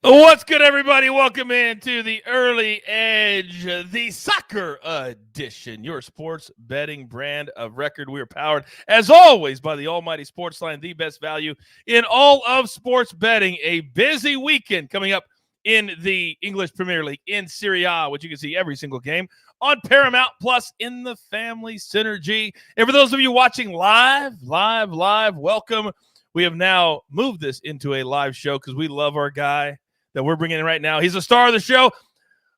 What's good, everybody? Welcome into the Early Edge, the soccer edition, your sports betting brand of record. We are powered, as always, by the almighty SportsLine, the best value in all of sports betting. A busy weekend coming up in the English Premier League, in Serie A, which you can see every single game on Paramount Plus in the Family Synergy. And for those of you watching live, welcome. We have now moved this into a live show because we love our guy that we're bringing in right now. He's a star of the show,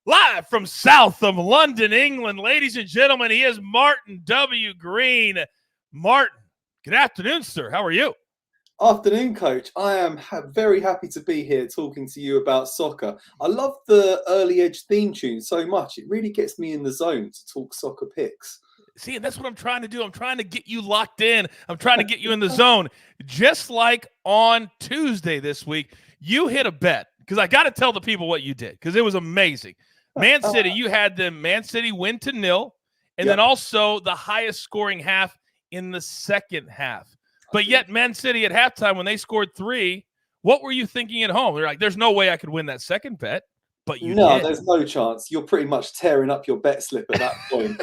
live from south of London, England. Ladies and gentlemen, he is Martin W. Green. Martin, good afternoon, sir. How are you? Afternoon, Coach. I am very happy to be here talking to you about soccer. I love the Early Edge theme tune so much. It really gets me in the zone to talk soccer picks. See, and that's what I'm trying to do. I'm trying to get you locked in. I'm trying to get you in the zone. Just like on Tuesday this week, you hit a bet. Because I got to tell the people what you did, because it was amazing. Man City, you had them Man City win to 0, and then also the highest scoring half in the second half. But yet Man City at halftime, when they scored 3, what were you thinking at home? They're like, there's no way I could win that second bet. But you did. There's no chance. You're pretty much tearing up your bet slip at that point.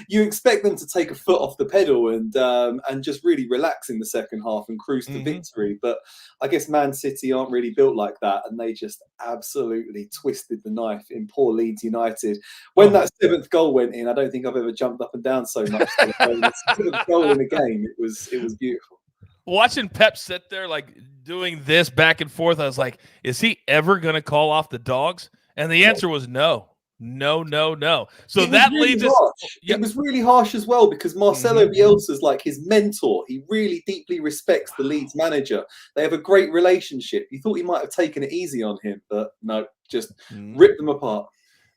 You expect them to take a foot off the pedal and just really relax in the second half and cruise to victory. But I guess Man City aren't really built like that, and they just absolutely twisted the knife in poor Leeds United. When that 7th goal went in, I don't think I've ever jumped up and down so much. The 7th goal in the game, it was beautiful. Watching Pep sit there like doing this back and forth, I was like, is he ever going to call off the dogs? And the answer was no. So that leads us. It was really harsh as well, because Marcelo Bielsa's like his mentor. He really deeply respects the Leeds manager. They have a great relationship. You thought he might have taken it easy on him, but no, just ripped them apart.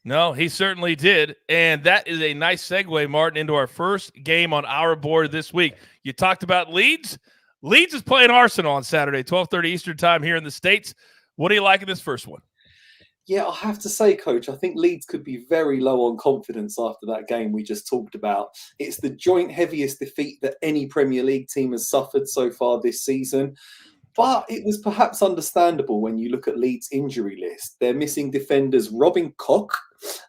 No, he certainly did. And that is a nice segue, Martin, into our first game on our board this week. You talked about Leeds. Leeds is playing Arsenal on Saturday, 12:30 Eastern time here in the States. What do you like in this first one? Yeah, I have to say, Coach, I think Leeds could be very low on confidence after that game we just talked about. It's the joint heaviest defeat that any Premier League team has suffered so far this season. But it was perhaps understandable when you look at Leeds' injury list. They're missing defenders Robin Koch,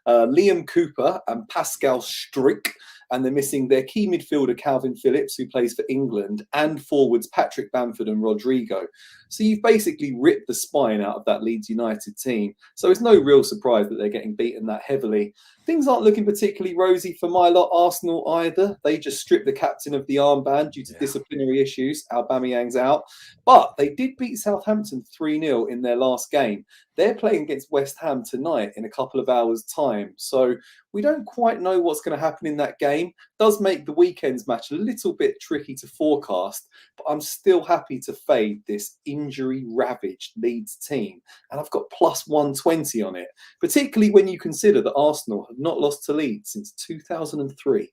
Liam Cooper and Pascal Struijk. And they're missing their key midfielder, Calvin Phillips, who plays for England, and forwards Patrick Bamford and Rodrigo. So you've basically ripped the spine out of that Leeds United team. So it's no real surprise that they're getting beaten that heavily. Things aren't looking particularly rosy for my lot, Arsenal, either. They just stripped the captain of the armband due to disciplinary issues. Aubameyang's out. But they did beat Southampton 3-0 in their last game. They're playing against West Ham tonight in a couple of hours' time. So we don't quite know what's going to happen in that game. Does make the weekend's match a little bit tricky to forecast, but I'm still happy to fade this injury-ravaged Leeds team. And I've got plus 120 on it, particularly when you consider that Arsenal have not lost to Leeds since 2003.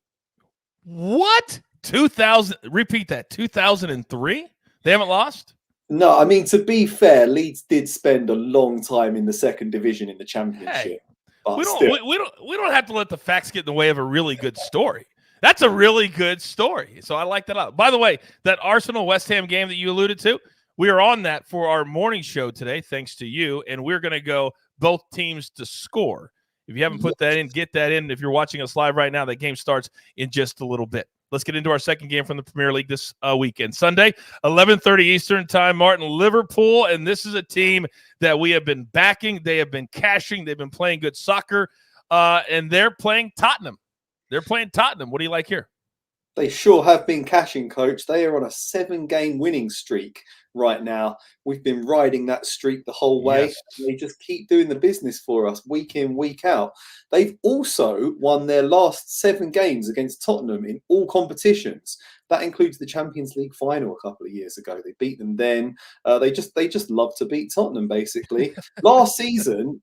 What? 2000? Repeat that. 2003? They haven't lost? No, I mean, to be fair, Leeds did spend a long time in the second division in the Championship. Hey, we don't have to let the facts get in the way of a really good story. That's a really good story. So I like that a lot. By the way, that Arsenal-West Ham game that you alluded to, we are on that for our morning show today, thanks to you, and we're going to go both teams to score. If you haven't put that in, get that in. If you're watching us live right now, that game starts in just a little bit. Let's get into our second game from the Premier League this weekend. Sunday, 11:30 Eastern time, Martin, Liverpool, and this is a team that we have been backing. They have been cashing. They've been playing good soccer, and they're playing Tottenham. What do you like here? They sure have been cashing, Coach. They are on a 7-game winning streak right now. We've been riding that streak the whole way. Yes. They just keep doing the business for us week in, week out. They've also won their last 7 games against Tottenham in all competitions. That includes the Champions League final a couple of years ago. They beat them then. They just love to beat Tottenham, basically. Last season,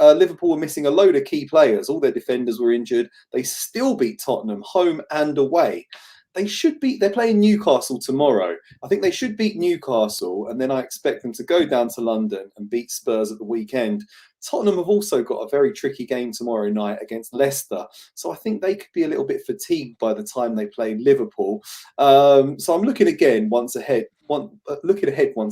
Liverpool were missing a load of key players. All their defenders were injured. They still beat Tottenham home and away. They're playing Newcastle tomorrow. I think they should beat Newcastle, and then I expect them to go down to London and beat Spurs at the weekend. Tottenham have also got a very tricky game tomorrow night against Leicester, so I think they could be a little bit fatigued by the time they play Liverpool. So I'm looking ahead once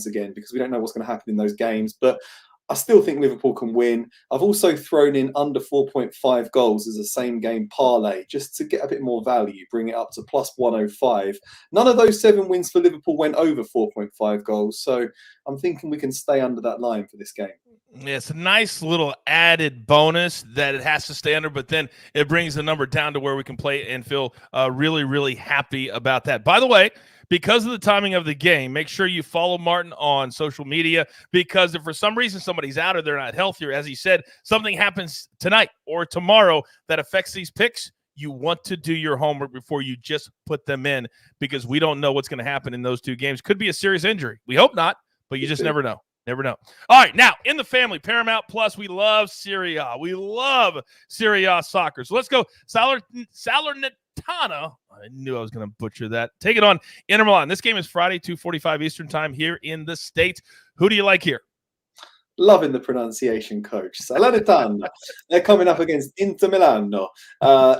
again, because we don't know what's going to happen in those games. But I still think Liverpool can win. I've also thrown in under 4.5 goals as a same game parlay just to get a bit more value, bring it up to plus 105. None of those 7 wins for Liverpool went over 4.5 goals. So I'm thinking we can stay under that line for this game. Yeah, it's a nice little added bonus that it has to stay under, but then it brings the number down to where we can play and feel really, really happy about that. By the way, because of the timing of the game, make sure you follow Martin on social media, because if for some reason somebody's out or they're not healthy, or as he said, something happens tonight or tomorrow that affects these picks, you want to do your homework before you just put them in, because we don't know what's going to happen in those 2 games. Could be a serious injury. We hope not, but you just never know. Never know. All right, now, in the family, Paramount Plus, we love Serie A. We love Serie A soccer. So let's go. Salernitana. I knew I was going to butcher that. Take it on Inter Milan. This game is Friday, 2:45 Eastern time here in the States. Who do you like here? Loving the pronunciation, coach. Salernitana. They're coming up against Inter Milano.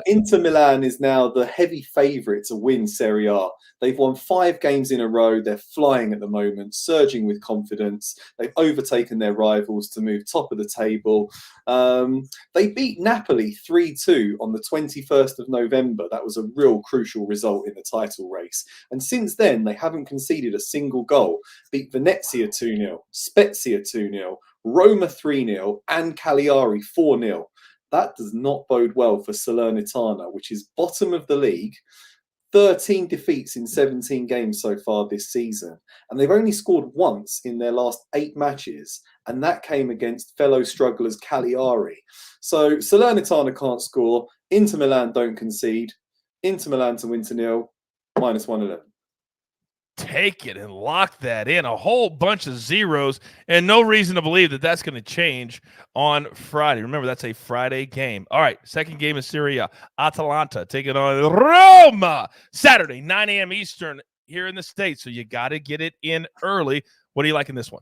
Inter Milan is now the heavy favourite to win Serie A. They've won 5 games in a row. They're flying at the moment, surging with confidence. They've overtaken their rivals to move top of the table. They beat Napoli 3-2 on the 21st of November. That was a real crucial result in the title race. And since then, they haven't conceded a single goal. Beat Venezia 2-0, Spezia 2-0, Roma 3-0, and Cagliari 4-0. That does not bode well for Salernitana, which is bottom of the league. 13 defeats in 17 games so far this season. And they've only scored once in their last 8 matches. And that came against fellow strugglers Cagliari. So Salernitana can't score. Inter Milan don't concede. Inter Milan to win to nil, minus 111. Take it and lock that in. A whole bunch of zeros, and no reason to believe that that's going to change on Friday. Remember, that's a Friday game. All right, second game is Serie A. Atalanta taking on Roma. Saturday, 9 a.m. Eastern here in the States, so you got to get it in early. What do you like in this one?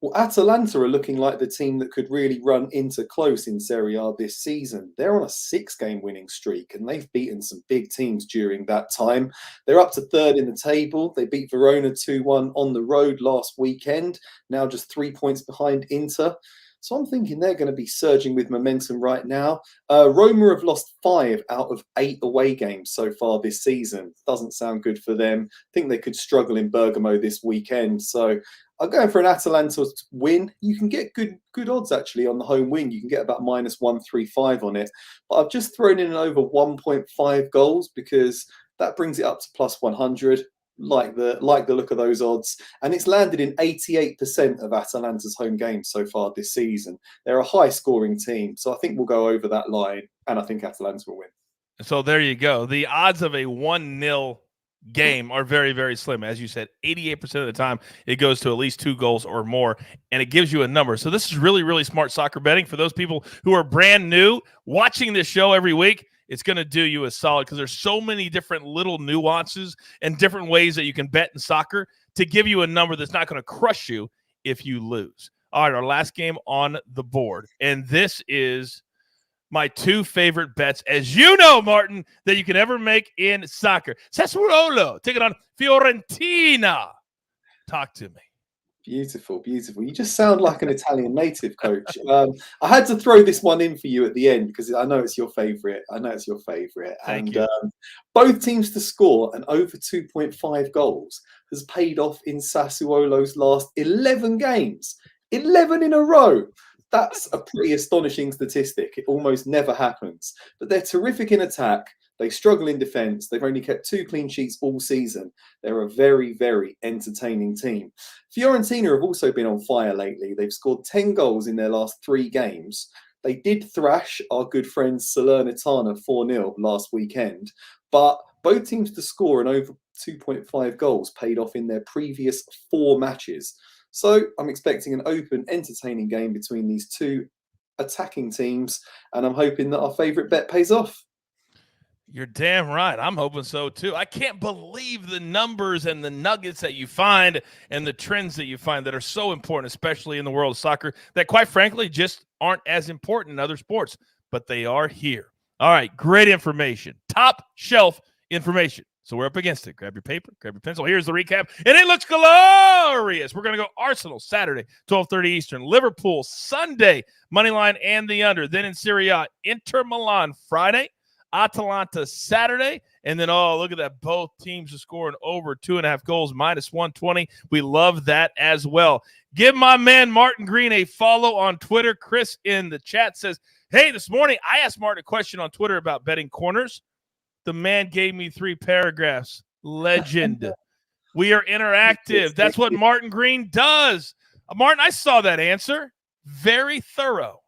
Well, Atalanta are looking like the team that could really run into close in Serie A this season. They're on a 6-game winning streak, and they've beaten some big teams during that time. They're up to 3rd in the table. They beat Verona 2-1 on the road last weekend, now just 3 points behind Inter. So I'm thinking they're going to be surging with momentum right now. Roma have lost 5 out of 8 away games so far this season. Doesn't sound good for them. I think they could struggle in Bergamo this weekend. So I'm going for an Atalanta win. You can get good odds actually on the home win. You can get about minus 135 on it. But I've just thrown in over 1.5 goals because that brings it up to plus 100. Like the look of those odds, and it's landed in 88% of Atalanta's home games so far this season. They're a high-scoring team, so I think we'll go over that line, and I think Atalanta will win. So there you go. The odds of a 1-0 game are very, very slim. As you said, 88% of the time it goes to at least 2 goals or more, and it gives you a number. So this is really, really smart soccer betting for those people who are brand new watching this show every week. It's going to do you a solid because there's so many different little nuances and different ways that you can bet in soccer to give you a number that's not going to crush you if you lose. All right, our last game on the board. And this is my 2 favorite bets, as you know, Martin, that you can ever make in soccer. Sassuolo taking on Fiorentina. Talk to me. Beautiful, beautiful. You just sound like an Italian native, coach. I had to throw this one in for you at the end because I know it's your favourite. Thank you. Both teams to score and over 2.5 goals has paid off in Sassuolo's last 11 games. 11 in a row. That's a pretty astonishing statistic. It almost never happens. But they're terrific in attack. They struggle in defence. They've only kept 2 clean sheets all season. They're a very, very entertaining team. Fiorentina have also been on fire lately. They've scored 10 goals in their last 3 games. They did thrash our good friends Salernitana 4-0 last weekend. But both teams to score and over 2.5 goals paid off in their previous 4 matches. So I'm expecting an open, entertaining game between these 2 attacking teams. And I'm hoping that our favourite bet pays off. You're damn right. I'm hoping so, too. I can't believe the numbers and the nuggets that you find and the trends that you find that are so important, especially in the world of soccer, that quite frankly just aren't as important in other sports, but they are here. All right, great information. Top shelf information. So we're up against it. Grab your paper, grab your pencil. Here's the recap, and it looks glorious. We're going to go Arsenal Saturday, 12:30 Eastern. Liverpool Sunday, moneyline and the under. Then in Serie A, Inter Milan Friday, Atalanta Saturday, and then, oh, look at that. Both teams are scoring over 2.5 goals, minus 120. We love that as well. Give my man Martin Green a follow on Twitter. Chris in the chat says, hey, this morning I asked Martin a question on Twitter about betting corners. The man gave me 3 paragraphs. Legend. We are interactive. That's what Martin Green does. Martin, I saw that answer. Very thorough.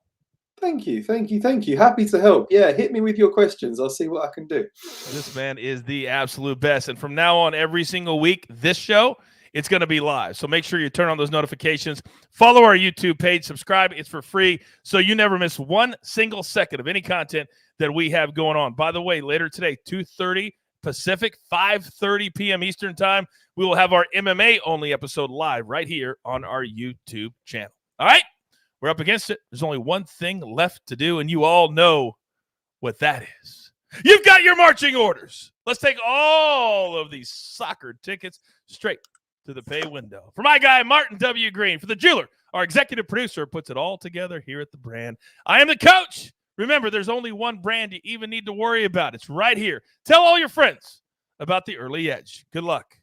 Thank you. Happy to help. Yeah, hit me with your questions. I'll see what I can do. This man is the absolute best. And from now on, every single week, this show, it's going to be live. So make sure you turn on those notifications. Follow our YouTube page. Subscribe. It's for free. So you never miss one single second of any content that we have going on. By the way, later today, 2:30 Pacific, 5:30 p.m. Eastern time, we will have our MMA-only episode live right here on our YouTube channel. All right? We're up against it. There's only one thing left to do, and you all know what that is. You've got your marching orders. Let's take all of these soccer tickets straight to the pay window. For my guy, Martin W. Green, for the jeweler, our executive producer puts it all together here at the brand. I am the coach. Remember, there's only one brand you even need to worry about. It's right here. Tell all your friends about the Early Edge. Good luck.